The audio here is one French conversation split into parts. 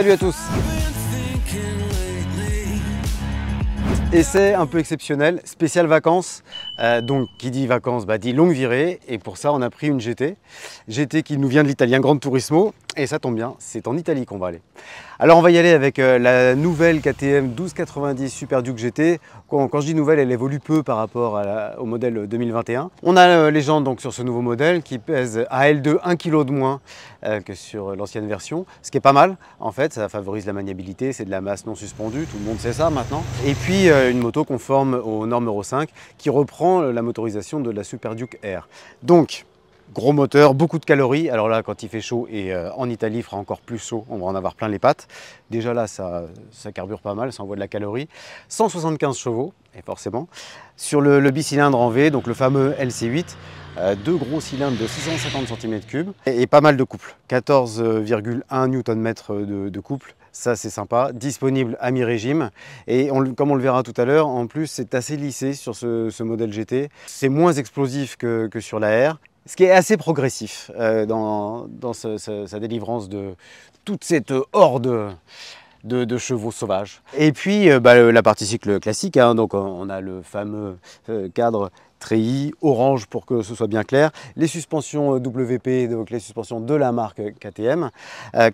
Salut à tous. Essai un peu exceptionnel, spécial vacances. Donc qui dit vacances dit longue virée, et pour ça on a pris une GT. GT qui nous vient de l'italien Gran Turismo, et ça tombe bien, c'est en Italie qu'on va aller. Alors on va y aller avec la nouvelle KTM 1290 Super Duke GT. Quand je dis nouvelle, elle évolue peu par rapport au modèle 2021. On a les jantes donc sur ce nouveau modèle qui pèse à L2 1 kg de moins que sur l'ancienne version, ce qui est pas mal en fait, ça favorise la maniabilité, c'est de la masse non suspendue, tout le monde sait ça maintenant. Et puis une moto conforme aux normes Euro 5 qui reprend la motorisation de la Super Duke R. Donc gros moteur, beaucoup de calories. Alors là, quand il fait chaud, et en Italie il fera encore plus chaud, on va en avoir plein les pattes. Déjà là, ça carbure pas mal, ça envoie de la calorie. 175 chevaux, et forcément. Sur le bicylindre en V, donc le fameux LC8, deux gros cylindres de 650 cm3 et pas mal de couple. 14,1 Nm de couple. Ça c'est sympa, disponible à mi-régime et comme on le verra tout à l'heure, en plus c'est assez lissé sur ce modèle GT. C'est moins explosif que sur la R, ce qui est assez progressif dans sa délivrance de toute cette horde de chevaux sauvages. Et puis la partie cycle classique, hein, donc on a le fameux cadre treillis orange pour que ce soit bien clair, les suspensions WP, donc les suspensions de la marque KTM,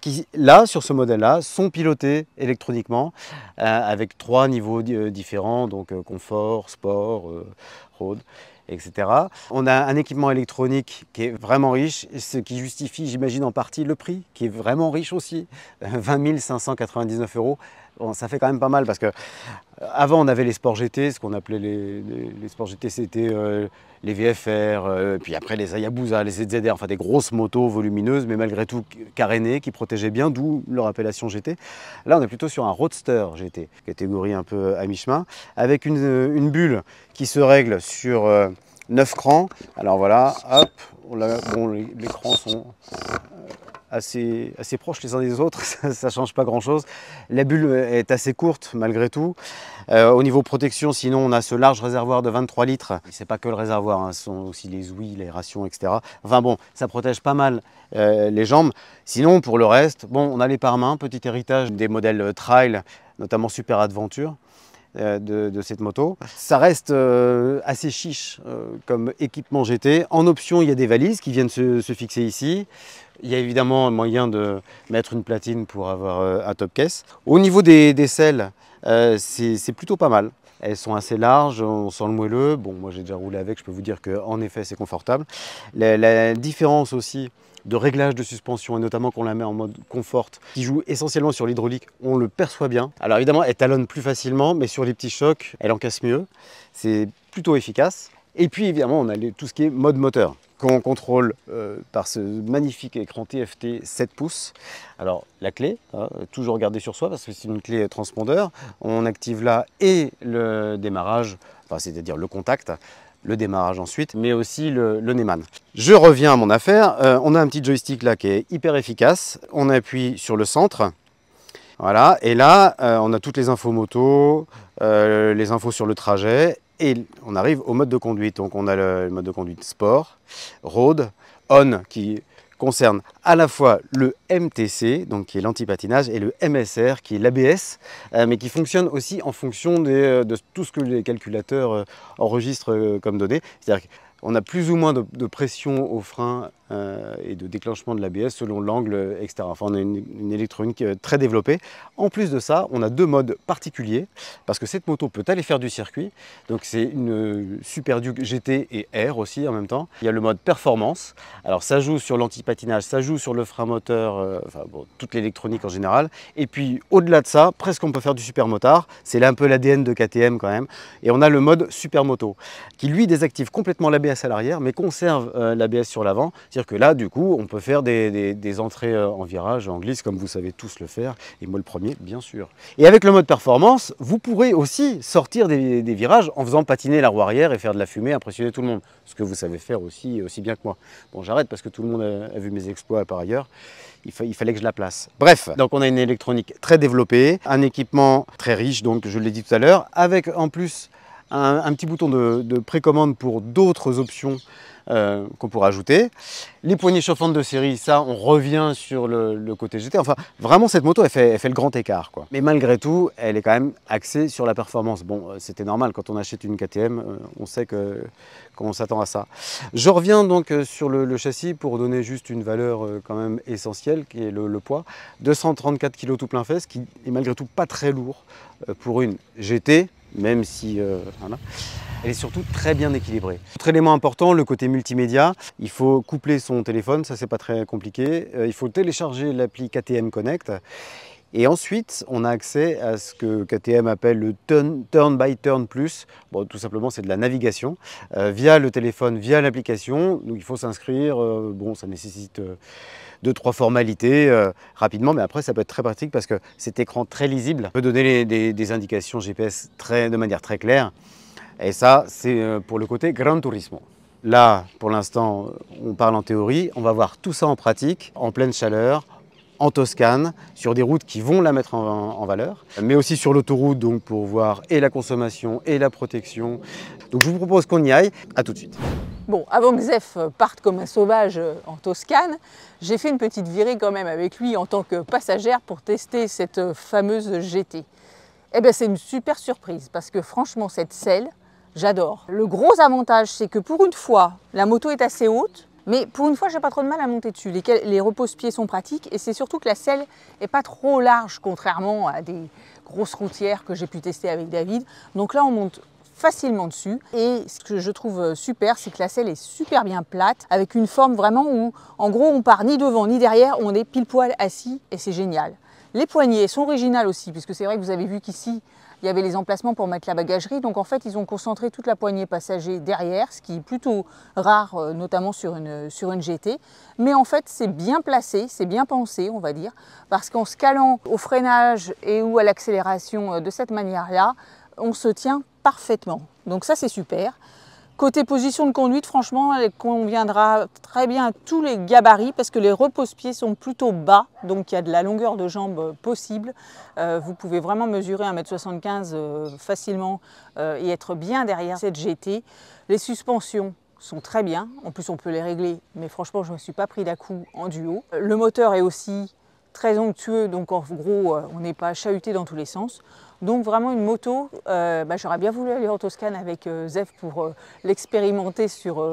qui là sur ce modèle là sont pilotées électroniquement avec 3 niveaux différents, donc confort, sport, road, etc. On a un équipement électronique qui est vraiment riche, ce qui justifie, j'imagine, en partie le prix, qui est vraiment riche aussi, 20 599 €. Bon, ça fait quand même pas mal parce que avant on avait les sports GT, ce qu'on appelait les sports GT, c'était les VFR, puis après les Hayabusa, les ZZR, enfin des grosses motos volumineuses, mais malgré tout carénées, qui protégeaient bien, d'où leur appellation GT. Là on est plutôt sur un Roadster GT, catégorie un peu à mi-chemin, avec une bulle qui se règle sur 9 crans. Alors voilà, hop, bon, les crans sont assez proches les uns des autres, ça ne change pas grand chose. La bulle est assez courte malgré tout. Au niveau protection, sinon on a ce large réservoir de 23 litres. C'est pas que le réservoir, hein, ce sont aussi les ouïes, l'aération, etc. Enfin bon, ça protège pas mal les jambes. Sinon pour le reste, bon, on a les pare-mains, petit héritage des modèles trail, notamment Super Adventure. De cette moto. Ça reste assez chiche comme équipement GT. En option, il y a des valises qui viennent se fixer ici. Il y a évidemment moyen de mettre une platine pour avoir un top case. Au niveau des selles, c'est plutôt pas mal. Elles sont assez larges, on sent le moelleux. Bon, moi j'ai déjà roulé avec, je peux vous dire qu'en effet c'est confortable. La différence aussi de réglage de suspension, et notamment qu'on la met en mode confort, qui joue essentiellement sur l'hydraulique, on le perçoit bien. Alors évidemment, elle talonne plus facilement, mais sur les petits chocs, elle encaisse mieux. C'est plutôt efficace. Et puis évidemment, on a tout ce qui est mode moteur, qu'on contrôle par ce magnifique écran TFT 7 pouces. Alors la clé, hein, toujours garder sur soi parce que c'est une clé transpondeur. On active là et le démarrage, enfin, c'est-à-dire le contact, le démarrage ensuite, mais aussi le Neyman. Je reviens à mon affaire. On a un petit joystick là qui est hyper efficace. On appuie sur le centre. Voilà, et là, on a toutes les infos moto, les infos sur le trajet, et on arrive au mode de conduite. Donc on a le mode de conduite sport, road, on qui concerne à la fois le MTC, donc qui est l'anti-patinage, et le MSR, qui est l'ABS, mais qui fonctionne aussi en fonction de tout ce que les calculateurs enregistrent comme données. C'est-à-dire qu'on a plus ou moins de pression au frein et de déclenchement de l'ABS selon l'angle, etc. Enfin, on a une électronique très développée. En plus de ça, on a deux modes particuliers, parce que cette moto peut aller faire du circuit. Donc c'est une Super Duke GT et R aussi en même temps. Il y a le mode performance. Alors ça joue sur l'anti-patinage, ça joue sur le frein moteur, enfin bon, toute l'électronique en général. Et puis au-delà de ça, presque on peut faire du super motard. C'est là un peu l'ADN de KTM quand même. Et on a le mode super moto, qui lui désactive complètement l'ABS à l'arrière, mais conserve l'ABS sur l'avant. C'est-à-dire que là, du coup, on peut faire des entrées en virage, en glisse, comme vous savez tous le faire, et moi le premier, bien sûr. Et avec le mode performance, vous pourrez aussi sortir des virages en faisant patiner la roue arrière et faire de la fumée, impressionner tout le monde. Ce que vous savez faire aussi bien que moi. Bon, j'arrête parce que tout le monde a vu mes exploits par ailleurs. Il fallait que je la place. Bref, donc on a une électronique très développée, un équipement très riche, donc je l'ai dit tout à l'heure, avec en plus un petit bouton de précommande pour d'autres options qu'on pourra ajouter. Les poignées chauffantes de série, ça, on revient sur le côté GT. Enfin, vraiment, cette moto, elle fait le grand écart, quoi. Mais malgré tout, elle est quand même axée sur la performance. Bon, c'était normal, quand on achète une KTM, on sait qu'on s'attend à ça. Je reviens donc sur le châssis pour donner juste une valeur quand même essentielle, qui est le poids. 234 kg tout plein fait, ce qui est malgré tout pas très lourd pour une GT, même si voilà. Elle est surtout très bien équilibrée. Autre élément important, le côté multimédia. Il faut coupler son téléphone, ça c'est pas très compliqué. Il faut télécharger l'appli KTM Connect. Et ensuite, on a accès à ce que KTM appelle le Turn by Turn Plus. Bon, tout simplement, c'est de la navigation via le téléphone, via l'application. Donc il faut s'inscrire. Bon, ça nécessite 2-3 formalités rapidement, mais après ça peut être très pratique parce que cet écran très lisible peut donner des indications GPS de manière très claire. Et ça, c'est pour le côté Gran Turismo. Là, pour l'instant, on parle en théorie. On va voir tout ça en pratique, en pleine chaleur, en Toscane, sur des routes qui vont la mettre en valeur, mais aussi sur l'autoroute, donc pour voir et la consommation et la protection. Donc je vous propose qu'on y aille. À tout de suite. Bon, avant que Zef parte comme un sauvage en Toscane, j'ai fait une petite virée quand même avec lui en tant que passagère pour tester cette fameuse GT. Eh bien, c'est une super surprise parce que franchement, cette selle, j'adore. Le gros avantage, c'est que pour une fois, la moto est assez haute, mais pour une fois, j'ai pas trop de mal à monter dessus. Les repose-pieds sont pratiques et c'est surtout que la selle est pas trop large, contrairement à des grosses routières que j'ai pu tester avec David. Donc là, on monte facilement dessus. Et ce que je trouve super, c'est que la selle est super bien plate, avec une forme vraiment où, en gros, on part ni devant ni derrière, on est pile poil assis et c'est génial. Les poignées sont originales aussi, puisque c'est vrai que vous avez vu qu'ici, il y avait les emplacements pour mettre la bagagerie. Donc en fait, ils ont concentré toute la poignée passager derrière, ce qui est plutôt rare, notamment sur une GT. Mais en fait, c'est bien placé, c'est bien pensé, on va dire, parce qu'en se calant au freinage et ou à l'accélération de cette manière-là, on se tient parfaitement. Donc ça, c'est super. Côté position de conduite, franchement, elle conviendra très bien à tous les gabarits parce que les repose-pieds sont plutôt bas, donc il y a de la longueur de jambe possible. Vous pouvez vraiment mesurer 1,75 m facilement et être bien derrière cette GT. Les suspensions sont très bien, en plus on peut les régler, mais franchement je ne me suis pas pris d'à-coup en duo. Le moteur est aussi très onctueux, donc en gros on n'est pas chahuté dans tous les sens. Donc vraiment une moto, j'aurais bien voulu aller en Toscane avec Zef pour l'expérimenter sur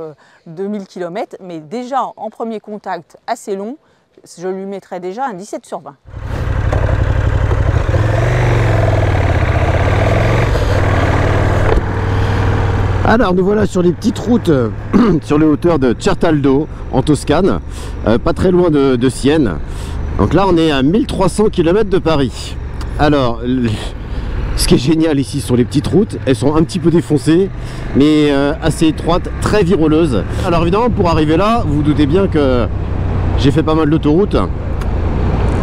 2000 km, mais déjà en premier contact assez long, je lui mettrais déjà un 17 sur 20. Alors nous voilà sur les petites routes sur les hauteurs de Certaldo en Toscane, pas très loin de Sienne. Donc là on est à 1300 km de Paris. Alors ce qui est génial ici sur les petites routes, elles sont un petit peu défoncées, mais assez étroites, très viroleuses. Alors évidemment, pour arriver là, vous vous doutez bien que j'ai fait pas mal d'autoroutes.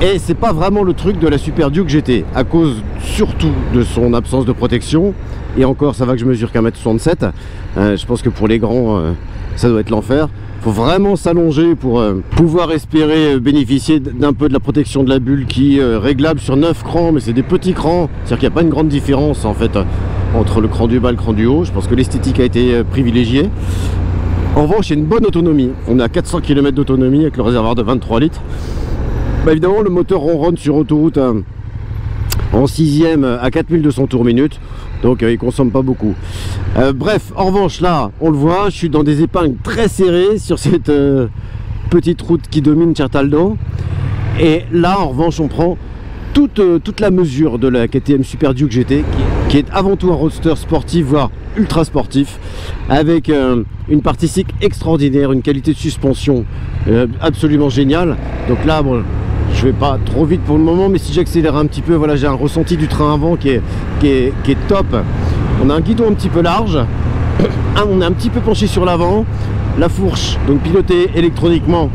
Et c'est pas vraiment le truc de la Super Duke GT, à cause surtout de son absence de protection. Et encore, ça va que je mesure qu'un mètre 67. Je pense que pour les grands, ça doit être l'enfer. Il faut vraiment s'allonger pour pouvoir espérer bénéficier d'un peu de la protection de la bulle qui est réglable sur 9 crans, mais c'est des petits crans, c'est-à-dire qu'il n'y a pas une grande différence en fait entre le cran du bas et le cran du haut. Je pense que l'esthétique a été privilégiée. En revanche, il y a une bonne autonomie. On est à 400 km d'autonomie avec le réservoir de 23 litres. Évidemment, le moteur ronronne sur autoroute en 6e à 4200 tours minute. Donc il consomme pas beaucoup. Bref, en revanche là, on le voit, je suis dans des épingles très serrées sur cette petite route qui domine Certaldo. Et là, en revanche, on prend toute la mesure de la KTM Super Duke GT, qui est avant tout un roadster sportif, voire ultra sportif, avec une partie cycle extraordinaire, une qualité de suspension absolument géniale. Donc là, bon, je vais pas trop vite pour le moment, mais si j'accélère un petit peu, voilà, j'ai un ressenti du train avant qui est top. On a un guidon un petit peu large, on est un petit peu penché sur l'avant, la fourche, donc pilotée électroniquement,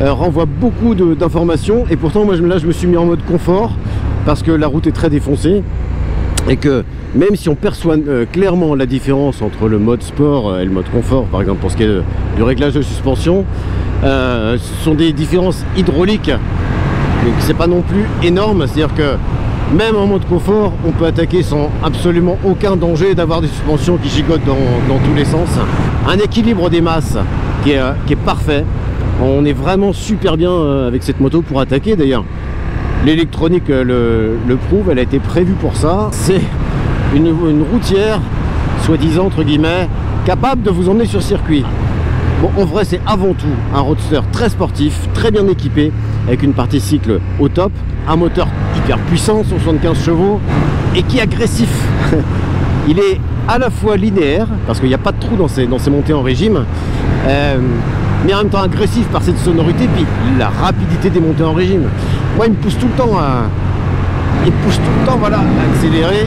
renvoie beaucoup d'informations, et pourtant moi là je me suis mis en mode confort parce que la route est très défoncée et que même si on perçoit clairement la différence entre le mode sport et le mode confort, par exemple pour ce qui est du réglage de suspension, ce sont des différences hydrauliques. Donc c'est pas non plus énorme, c'est-à-dire que même en mode confort, on peut attaquer sans absolument aucun danger d'avoir des suspensions qui gigotent dans tous les sens. Un équilibre des masses qui est parfait. On est vraiment super bien avec cette moto pour attaquer. D'ailleurs, l'électronique le prouve, elle a été prévue pour ça. C'est une routière, soi-disant entre guillemets, capable de vous emmener sur circuit. Bon, en vrai, c'est avant tout un roadster très sportif, très bien équipé, avec une partie cycle au top, un moteur hyper puissant, 75 chevaux, et qui est agressif. Il est à la fois linéaire, parce qu'il n'y a pas de trou dans ses montées en régime, mais en même temps agressif par cette sonorité, puis la rapidité des montées en régime. Moi, il me pousse tout le temps voilà, à accélérer.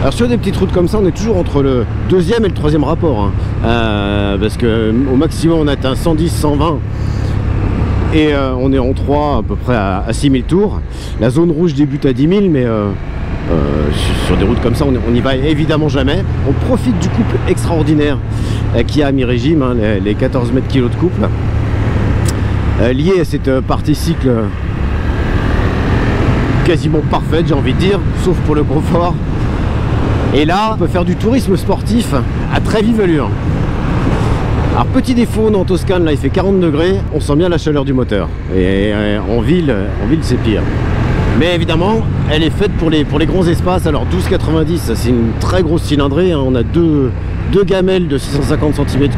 Alors sur des petites routes comme ça, on est toujours entre le deuxième et le troisième rapport, hein. Parce qu'au maximum on atteint 110, 120 et on est en 3 à peu près à 6000 tours. La zone rouge débute à 10 000, mais sur des routes comme ça, on n'y va évidemment jamais. On profite du couple extraordinaire qu'il y a à mi-régime, hein, les 14 mètres kg de couple, lié à cette partie cycle quasiment parfaite, j'ai envie de dire, sauf pour le confort. Et là, on peut faire du tourisme sportif à très vive allure. Alors petit défaut, en Toscane, là il fait 40 degrés, on sent bien la chaleur du moteur. Et en ville c'est pire. Mais évidemment, elle est faite pour les grands espaces. Alors 12,90, c'est une très grosse cylindrée, hein. On a deux gamelles de 650 cm3.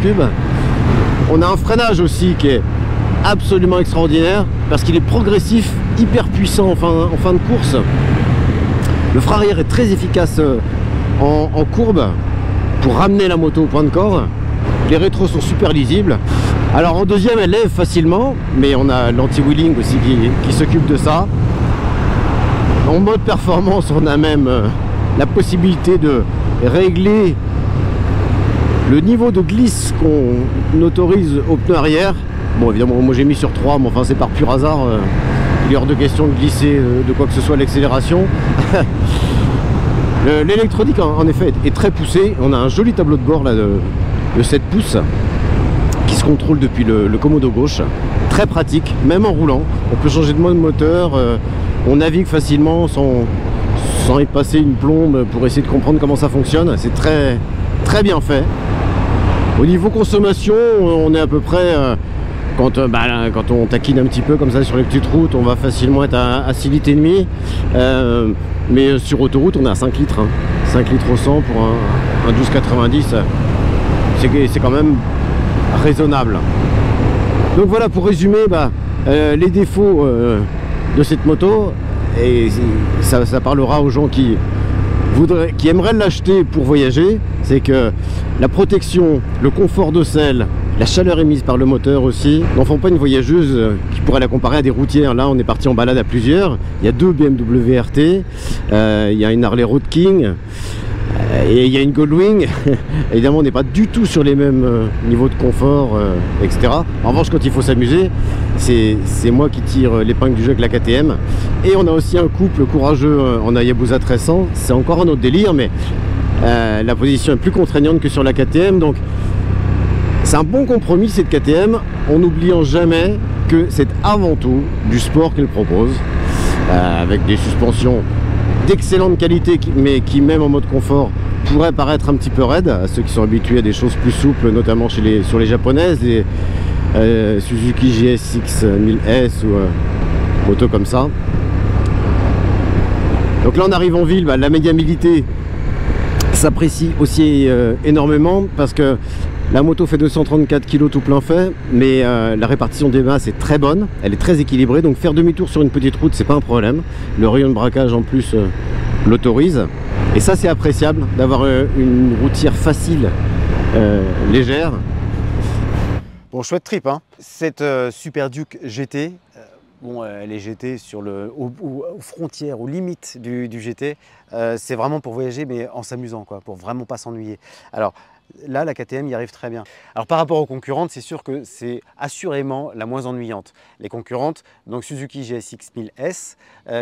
On a un freinage aussi qui est absolument extraordinaire, parce qu'il est progressif, hyper puissant en fin de course. Le frein arrière est très efficace en courbe pour ramener la moto au point de corps. Les rétros sont super lisibles. Alors en deuxième, elle lève facilement, mais on a l'anti-wheeling aussi qui s'occupe de ça. En mode performance, on a même la possibilité de régler le niveau de glisse qu'on autorise au pneu arrière. Bon, évidemment, moi j'ai mis sur 3, mais enfin c'est par pur hasard. Il est hors de question de glisser de quoi que ce soit à l'accélération. L'électronique en effet est très poussée. On a un joli tableau de bord là de 7 pouces qui se contrôle depuis le commodo gauche. Très pratique, même en roulant. On peut changer de mode moteur. On navigue facilement sans y passer une plombe pour essayer de comprendre comment ça fonctionne. C'est très, très bien fait. Au niveau consommation, on est à peu près... Quand on taquine un petit peu comme ça sur les petites routes, on va facilement être à 6 litres et demi. Mais sur autoroute, on est à 5 litres. Hein. 5 litres au 100 pour un 12,90. C'est quand même raisonnable. Donc voilà, pour résumer, les défauts de cette moto, et ça parlera aux gens qui aimeraient l'acheter pour voyager, c'est que la protection, le confort de selle, la chaleur émise par le moteur aussi, n'en font pas une voyageuse qui pourrait la comparer à des routières. Là, on est parti en balade à plusieurs. Il y a 2 BMW RT, il y a une Harley Road King et il y a une Goldwing. Évidemment, on n'est pas du tout sur les mêmes niveaux de confort, etc. En revanche, quand il faut s'amuser, c'est moi qui tire l'épingle du jeu avec la KTM. Et on a aussi un couple courageux en Hayabusa 1300. C'est encore un autre délire, mais la position est plus contraignante que sur la KTM. Donc, c'est un bon compromis cette KTM, en n'oubliant jamais que c'est avant tout du sport qu'elle propose, avec des suspensions d'excellente qualité, mais qui même en mode confort pourraient paraître un petit peu raides à ceux qui sont habitués à des choses plus souples, notamment sur les japonaises, les Suzuki GSX 1000S ou motos comme ça. Donc là on arrive en ville, la médiabilité s'apprécie aussi énormément, parce que la moto fait 234 kg tout plein fait, mais la répartition des masses est très bonne, elle est très équilibrée, donc faire demi-tour sur une petite route, c'est pas un problème. Le rayon de braquage en plus l'autorise, et ça c'est appréciable d'avoir une routière facile, légère. Bon, chouette trip, hein. Cette Super Duke GT, bon, elle est GT aux frontières, aux limites du GT. C'est vraiment pour voyager, mais en s'amusant, quoi, pour vraiment pas s'ennuyer. Alors là, la KTM y arrive très bien. Alors par rapport aux concurrentes, c'est sûr que c'est assurément la moins ennuyante. Les concurrentes, donc Suzuki GSX 1000S,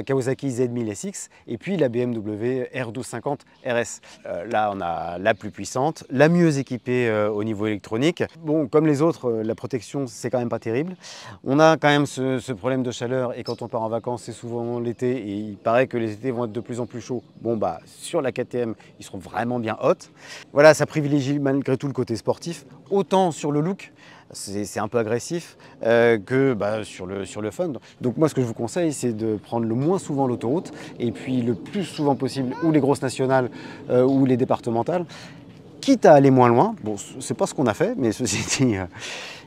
Kawasaki Z1000SX et puis la BMW R1250 RS. Là, on a la plus puissante, la mieux équipée au niveau électronique. Bon, comme les autres, la protection, c'est quand même pas terrible. On a quand même ce problème de chaleur, et quand on part en vacances, c'est souvent l'été, et il paraît que les étés vont être de plus en plus chauds. Bon, sur la KTM, ils seront vraiment bien hautes. Voilà, ça privilégie aussi malgré tout le côté sportif, autant sur le look, c'est un peu agressif, que sur le fun. Donc moi ce que je vous conseille, c'est de prendre le moins souvent l'autoroute, et puis le plus souvent possible, ou les grosses nationales, ou les départementales, quitte à aller moins loin. Bon, c'est pas ce qu'on a fait, mais ceci dit,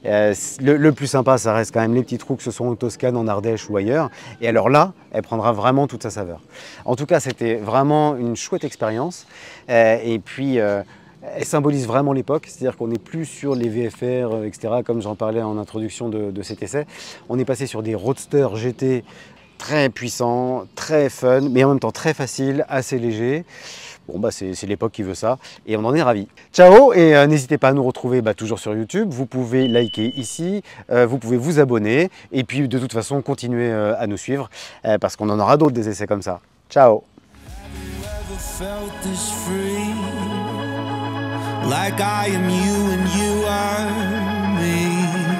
le plus sympa, ça reste quand même les petites routes, que ce soit en Toscane, en Ardèche ou ailleurs. Et alors là, elle prendra vraiment toute sa saveur. En tout cas, c'était vraiment une chouette expérience. Et puis, elle symbolise vraiment l'époque, c'est-à-dire qu'on n'est plus sur les VFR, etc., comme j'en parlais en introduction de cet essai. On est passé sur des roadsters GT très puissants, très fun, mais en même temps très facile, assez léger. Bon, c'est l'époque qui veut ça et on en est ravis. Ciao, et n'hésitez pas à nous retrouver toujours sur YouTube. Vous pouvez liker ici, vous pouvez vous abonner et puis de toute façon continuer à nous suivre parce qu'on en aura d'autres des essais comme ça. Ciao. Like I am you and you are me.